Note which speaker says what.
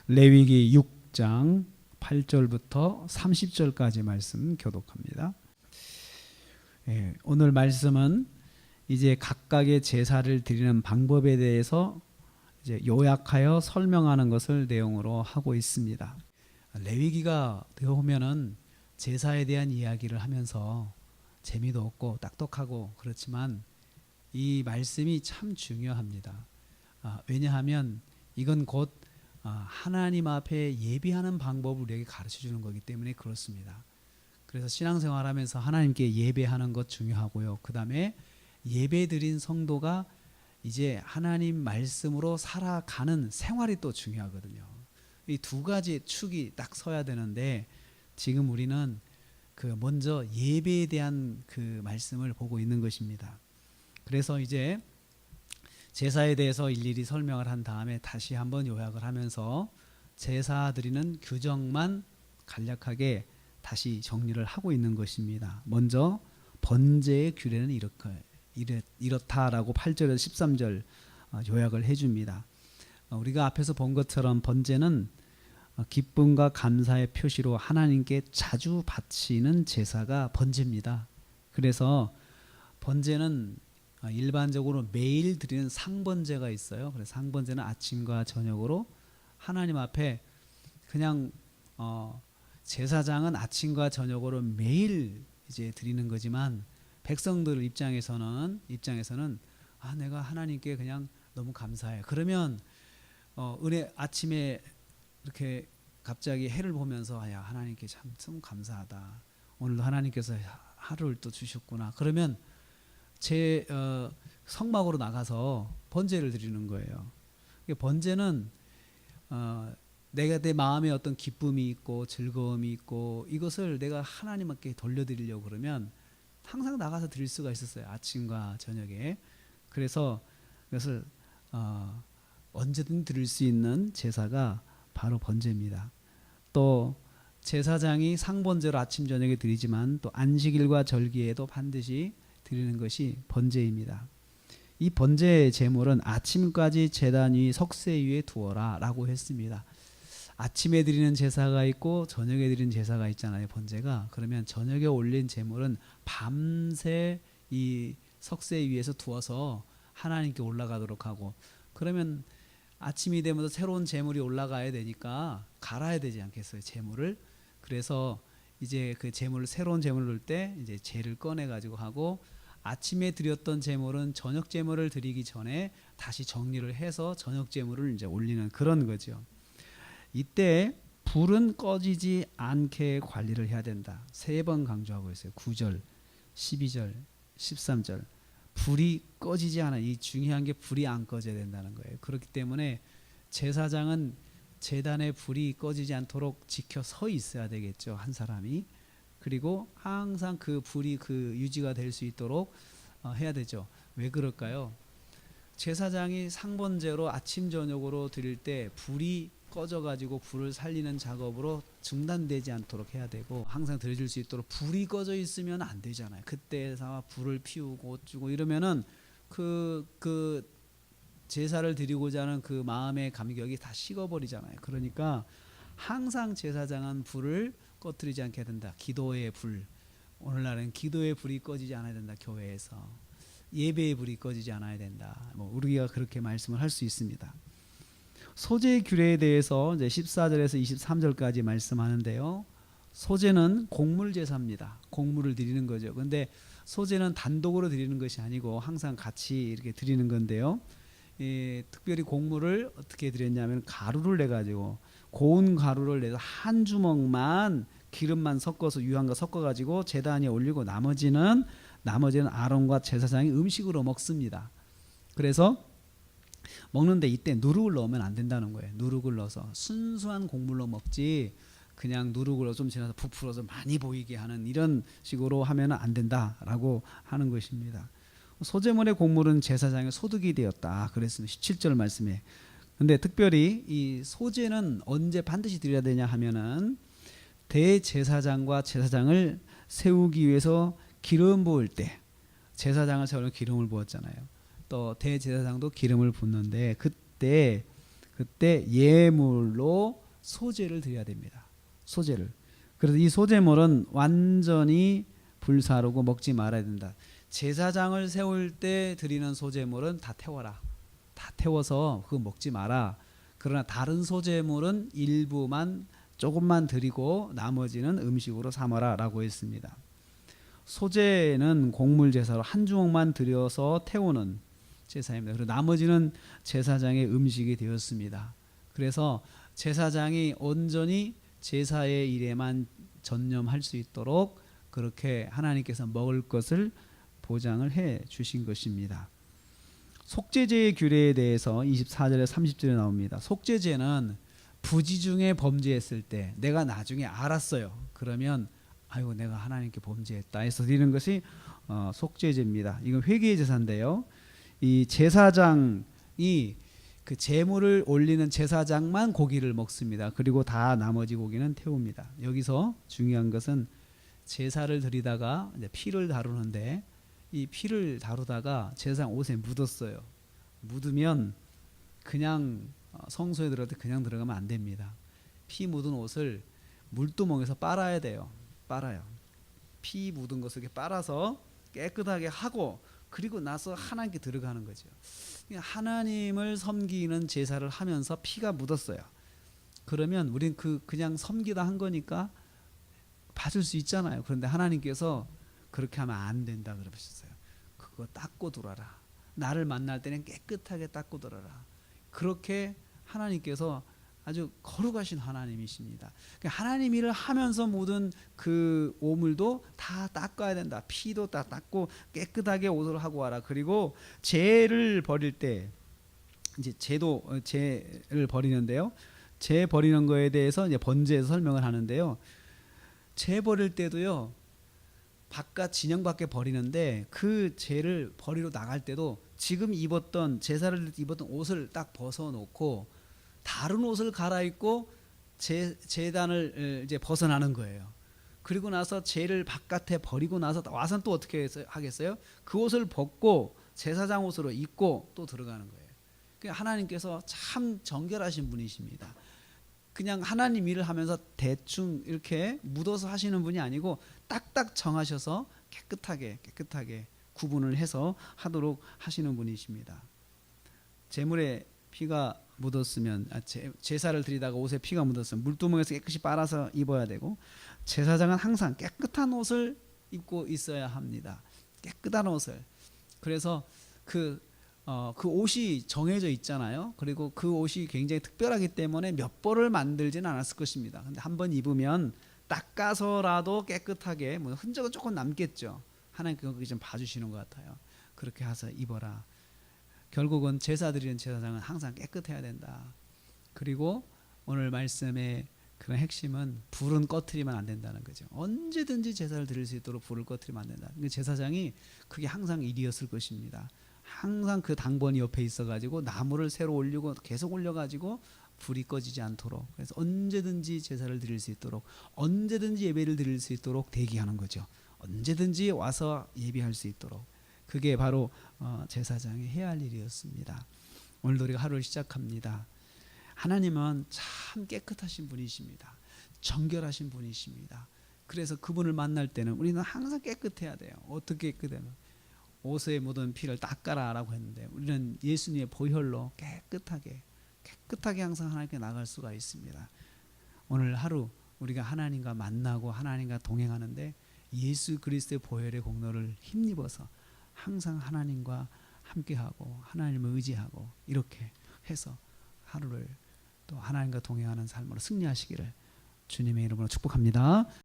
Speaker 1: 레위기 6장 8절부터 30절까지 말씀 교독합니다. 오늘 말씀은 이제 각각의 제사를 드리는 방법에 대해서 이제 요약하여 설명하는 것을 내용으로 하고 있습니다. 레위기가 보면은 제사에 대한 이야기를 하면서 재미도 없고 딱똑하고 그렇지만 이 말씀이 참 중요합니다. 왜냐하면 이건 곧 하나님 앞에 예배하는 방법을 우리에게 가르쳐 주는 거기 때문에 그렇습니다. 그래서 신앙생활하면서 하나님께 예배하는 것 중요하고요. 그 다음에 예배 드린 성도가 이제 하나님 말씀으로 살아가는 생활이 또 중요하거든요. 이 두 가지 축이 딱 서야 되는데 지금 우리는 먼저 예배에 대한 그 말씀을 보고 있는 것입니다. 그래서 이제 제사에 대해서 일일이 설명을 한 다음에 다시 한번 요약을 하면서 제사 드리는 규정만 간략하게 다시 정리를 하고 있는 것입니다. 먼저 번제의 규례는 이렇다라고 8절에서 13절 요약을 해줍니다. 우리가 앞에서 본 것처럼 번제는 기쁨과 감사의 표시로 하나님께 자주 바치는 제사가 번제입니다. 그래서 번제는 일반적으로 매일 드리는 상번제가 있어요. 그래서 상번제는 아침과 저녁으로 하나님 앞에 그냥 제사장은 아침과 저녁으로 매일 이제 드리는 거지만 백성들 입장에서는 내가 하나님께 그냥 너무 감사해. 그러면 은혜 아침에 이렇게 갑자기 해를 보면서 야 하나님께 참 감사하다. 오늘도 하나님께서 하루를 또 주셨구나. 그러면 제 성막으로 나가서 번제를 드리는 거예요. 번제는 내가 내 마음에 어떤 기쁨이 있고 즐거움이 있고 이것을 내가 하나님께 돌려드리려고 그러면 항상 나가서 드릴 수가 있었어요. 아침과 저녁에. 그래서 그것을 언제든 드릴 수 있는 제사가 바로 번제입니다. 또 제사장이 상번제로 아침 저녁에 드리지만 또 안식일과 절기에도 반드시 드리는 것이 번제입니다. 이 번제의 제물은 아침까지 제단 위 석쇠 위에 두어라 라고 했습니다. 아침에 드리는 제사가 있고 저녁에 드리는 제사가 있잖아요. 번제가. 그러면 저녁에 올린 제물은 밤새 이 석쇠 위에서 두어서 하나님께 올라가도록 하고, 그러면 아침이 되면서 새로운 제물이 올라가야 되니까 갈아야 되지 않겠어요, 제물을. 그래서 이제 그 제물을 새로운 제물을 넣을 때 이제 재를 꺼내 가지고 하고, 아침에 드렸던 제물은 저녁 제물을 드리기 전에 다시 정리를 해서 저녁 제물을 이제 올리는 그런 거죠. 이때 불은 꺼지지 않게 관리를 해야 된다. 3번 강조하고 있어요. 9절, 12절, 13절. 불이 꺼지지 않아. 이 중요한 게 불이 안 꺼져야 된다는 거예요. 그렇기 때문에 제사장은 제단에 불이 꺼지지 않도록 지켜 서 있어야 되겠죠. 한 사람이. 그리고 항상 그 불이 유지가 될 수 있도록 해야 되죠. 왜 그럴까요? 제사장이 상번제로 아침 저녁으로 드릴 때 불이 꺼져가지고 불을 살리는 작업으로 중단되지 않도록 해야 되고, 항상 드려질 수 있도록 불이 꺼져 있으면 안 되잖아요. 그때서 불을 피우고 어쩌고 이러면은 그 제사를 드리고자 하는 그 마음의 감격이 다 식어버리잖아요. 그러니까 항상 제사장은 불을 꺼뜨리지 않게 된다. 기도의 불. 오늘날은 기도의 불이 꺼지지 않아야 된다. 교회에서 예배의 불이 꺼지지 않아야 된다. 우리가 그렇게 말씀을 할 수 있습니다. 소제 규례에 대해서 이제 14절에서 23절까지 말씀하는데요. 소제는 곡물 제사입니다. 곡물을 드리는 거죠. 근데 소제는 단독으로 드리는 것이 아니고 항상 같이 이렇게 드리는 건데요. 특별히 곡물을 어떻게 드렸냐면 가루를 내 가지고, 고운 가루를 내서 한 주먹만 기름만 섞어서 유황과 섞어 가지고 제단 위에 올리고 나머지는 아론과 제사장이 음식으로 먹습니다. 그래서 먹는데 이때 누룩을 넣으면 안 된다는 거예요. 누룩을 넣어서 순수한 곡물로 먹지 그냥 누룩으로 좀 지나서 부풀어서 많이 보이게 하는 이런 식으로 하면 안 된다라고 하는 것입니다. 소제물의 곡물은 제사장의 소득이 되었다 그랬습니다. 17절 말씀에. 근데 특별히 이 소제는 언제 반드시 드려야 되냐 하면은 대제사장과 제사장을 세우기 위해서 기름 부을 때, 제사장을 세우려 기름을 부었잖아요. 또 대제사장도 기름을 붓는데 그때 그때 예물로 소제를 드려야 됩니다. 소제를. 그래서 이 소제물은 완전히 불사르고 먹지 말아야 된다. 제사장을 세울 때 드리는 소제물은 다 태워라. 다 태워서 그거 먹지 마라. 그러나 다른 소제물은 일부만 조금만 드리고 나머지는 음식으로 삼아라 라고 했습니다. 소제는 곡물 제사로 한 주먹만 드려서 태우는 제사입니다. 그리고 나머지는 제사장의 음식이 되었습니다. 그래서 제사장이 온전히 제사의 일에만 전념할 수 있도록 그렇게 하나님께서 먹을 것을 보장을 해 주신 것입니다. 속죄제의 규례에 대해서 24절에 30절에 나옵니다. 속죄제는 부지 중에 범죄했을 때 내가 나중에 알았어요. 그러면 아이고 내가 하나님께 범죄했다 해서 드리는 것이 속죄제입니다. 이건 회개의 제사인데요. 이 제사장이 그 제물을 올리는 제사장만 고기를 먹습니다. 그리고 다 나머지 고기는 태웁니다. 여기서 중요한 것은 제사를 드리다가 이제 피를 다루는데 이 피를 다루다가 제사장 옷에 묻었어요. 묻으면 그냥 성소에 들어갈 때 그냥 들어가면 안 됩니다. 피 묻은 옷을 물두멍에서 빨아야 돼요. 빨아요. 피 묻은 것을 이렇게 빨아서 깨끗하게 하고 그리고 나서 하나님께 들어가는 거죠. 하나님을 섬기는 제사를 하면서 피가 묻었어요. 그러면 우린 그냥 섬기다 한 거니까 받을 수 있잖아요. 그런데 하나님께서 그렇게 하면 안 된다 그러셨어요. 그거 닦고 들어라. 나를 만날 때는 깨끗하게 닦고 들어라. 그렇게 하나님께서 아주 거룩하신 하나님이십니다. 하나님 일을 하면서 묻은 그 오물도 다 닦아야 된다. 피도 다 닦고 깨끗하게 옷을 하고 와라. 그리고 죄를 버릴 때 이제 죄를 버리는데요. 죄 버리는 거에 대해서 이제 번제에서 설명을 하는데요. 죄 버릴 때도요. 바깥 진영 밖에 버리는데 그 죄를 버리러 나갈 때도 지금 입었던 제사를 입었던 옷을 딱 벗어놓고 다른 옷을 갈아입고 제단을 이제 벗어나는 거예요. 그리고 나서 죄를 바깥에 버리고 나서 와서는 또 어떻게 하겠어요? 그 옷을 벗고 제사장 옷으로 입고 또 들어가는 거예요. 그러니까 하나님께서 참 정결하신 분이십니다. 그냥 하나님 일을 하면서 대충 이렇게 묻어서 하시는 분이 아니고 딱딱 정하셔서 깨끗하게 구분을 해서 하도록 하시는 분이십니다. 제물에 피가 묻었으면 제사를 드리다가 옷에 피가 묻었으면 물두멍에서 깨끗이 빨아서 입어야 되고 제사장은 항상 깨끗한 옷을 입고 있어야 합니다. 깨끗한 옷을. 그래서 그 옷이 정해져 있잖아요. 그리고 그 옷이 굉장히 특별하기 때문에 몇 벌을 만들지는 않았을 것입니다. 근데 한 번 입으면 닦아서라도 깨끗하게 뭐 흔적은 조금 남겠죠. 하나님께서 그게 좀 봐주시는 것 같아요. 그렇게 해서 입어라. 결국은 제사 드리는 제사장은 항상 깨끗해야 된다. 그리고 오늘 말씀의 그런 핵심은 불은 꺼트리면 안 된다는 거죠. 언제든지 제사를 드릴 수 있도록 불을 꺼트리면 안 된다. 제사장이 그게 항상 일이었을 것입니다. 항상 그 당번이 옆에 있어가지고 나무를 새로 올리고 계속 올려가지고 불이 꺼지지 않도록 그래서 언제든지 제사를 드릴 수 있도록 언제든지 예배를 드릴 수 있도록 대기하는 거죠. 언제든지 와서 예배할 수 있도록 그게 바로 제사장이 해야 할 일이었습니다. 오늘도 우리가 하루를 시작합니다. 하나님은 참 깨끗하신 분이십니다. 정결하신 분이십니다. 그래서 그분을 만날 때는 우리는 항상 깨끗해야 돼요. 어떻게 깨끗하면 옷에 묻은 피를 닦아라 라고 했는데 우리는 예수님의 보혈로 깨끗하게 항상 하나님께 나갈 수가 있습니다. 오늘 하루 우리가 하나님과 만나고 하나님과 동행하는데 예수 그리스도의 보혈의 공로를 힘입어서 항상 하나님과 함께하고 하나님을 의지하고 이렇게 해서 하루를 또 하나님과 동행하는 삶으로 승리하시기를 주님의 이름으로 축복합니다.